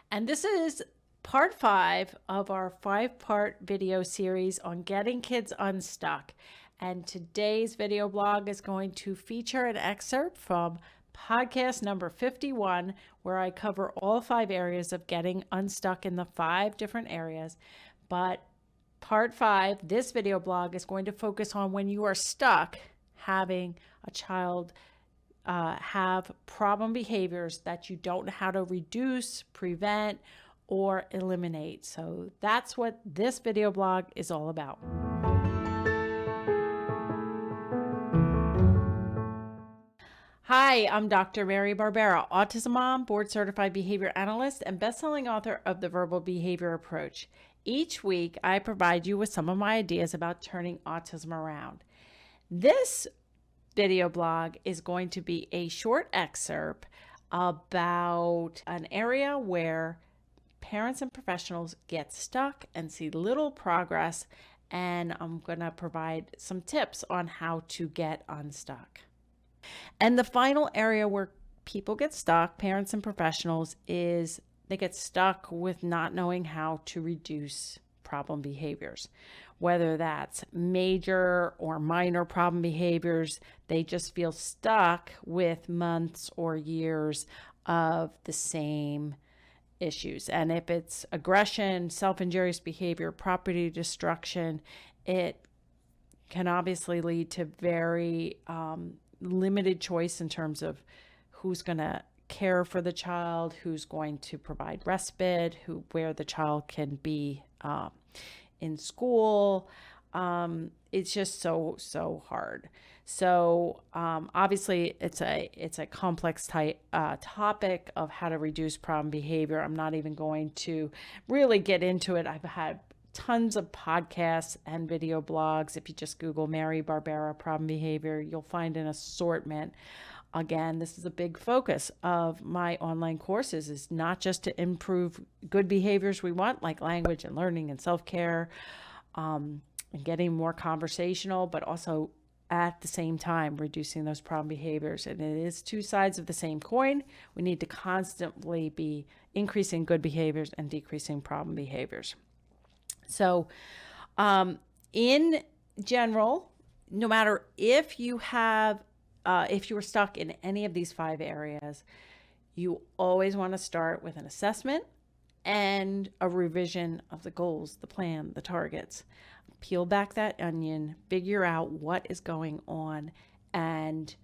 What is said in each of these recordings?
And this is part 5 of our 5-part video series on getting kids unstuck. And today's video blog is going to feature an excerpt from podcast number 51, where I cover all 5 areas of getting unstuck in the 5 different areas. But part 5, this video blog is going to focus on when you are stuck having a child have problem behaviors that you don't know how to reduce, prevent, or eliminate. So that's what this video blog is all about. Hi, I'm Dr. Mary Barbera, autism mom, board certified behavior analyst, and best-selling author of The Verbal Behavior Approach. Each week, I provide you with some of my ideas about turning autism around. This video blog is going to be a short excerpt about an area where parents and professionals get stuck and see little progress, and I'm going to provide some tips on how to get unstuck. And the final area where people get stuck, parents and professionals, is they get stuck with not knowing how to reduce problem behaviors. Whether that's major or minor problem behaviors, they just feel stuck with months or years of the same issues. And if it's aggression, self-injurious behavior, property destruction, it can obviously lead to very limited choice in terms of who's going to care for the child, who's going to provide respite, where the child can be in school. It's just so hard. So obviously it's a complex topic of how to reduce problem behavior. I'm not even going to really get into it. I've had tons of podcasts and video blogs. If you just Google Mary Barbera problem behavior, you'll find an assortment. Again, this is a big focus of my online courses, is not just to improve good behaviors we want, like language and learning and self-care, and getting more conversational, but also at the same time reducing those problem behaviors. And it is two sides of the same coin. We need to constantly be increasing good behaviors and decreasing problem behaviors. So in general, no matter if you were stuck in any of these 5 areas, you always want to start with an assessment and a revision of the goals, the plan, the targets. Peel back that onion, figure out what is going on, and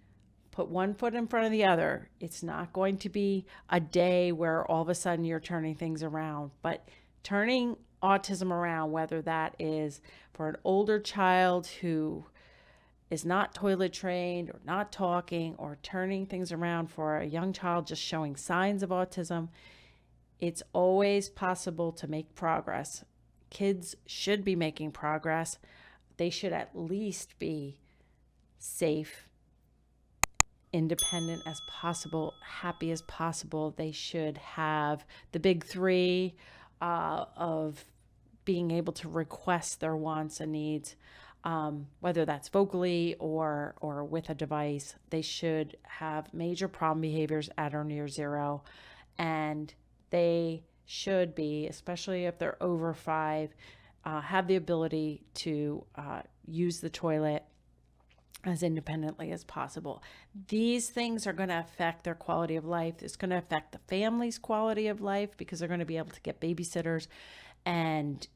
put one foot in front of the other. It's not going to be a day where all of a sudden you're turning things around, but turning autism around, whether that is for an older child who is not toilet trained or not talking, or turning things around for a young child just showing signs of autism, it's always possible to make progress. Kids should be making progress. They should at least be safe, independent as possible, happy as possible. They should have the big 3 of being able to request their wants and needs. Whether that's vocally or with a device. They should have major problem behaviors at or near 0. And they should be, especially if they're over 5, have the ability to use the toilet as independently as possible. These things are going to affect their quality of life. It's going to affect the family's quality of life, because they're going to be able to get babysitters and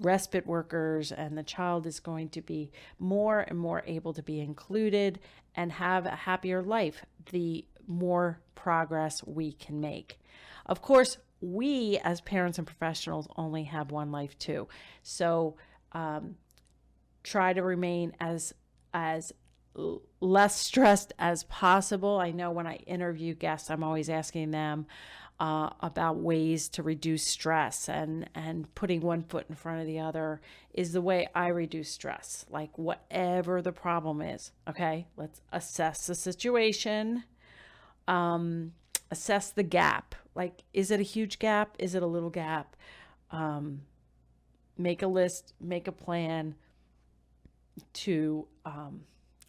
respite workers, and the child is going to be more and more able to be included and have a happier life the more progress we can make. Of course, we as parents and professionals only have one life too. So try to remain as less stressed as possible. I know when I interview guests, I'm always asking them about ways to reduce stress, and putting one foot in front of the other is the way I reduce stress. Like, whatever the problem is, okay, let's assess the situation, assess the gap. Like, is it a huge gap? Is it a little gap? Make a list, make a plan to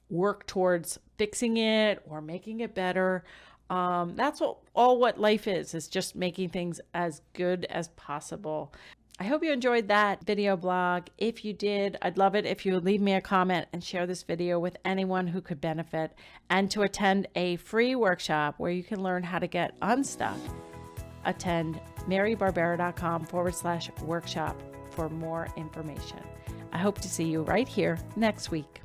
work towards fixing it or making it better. That's all what life is just making things as good as possible. I hope you enjoyed that video blog. If you did, I'd love it if you would leave me a comment and share this video with anyone who could benefit, and to attend a free workshop where you can learn how to get unstuck. Attend marybarbera.com/workshop for more information. I hope to see you right here next week.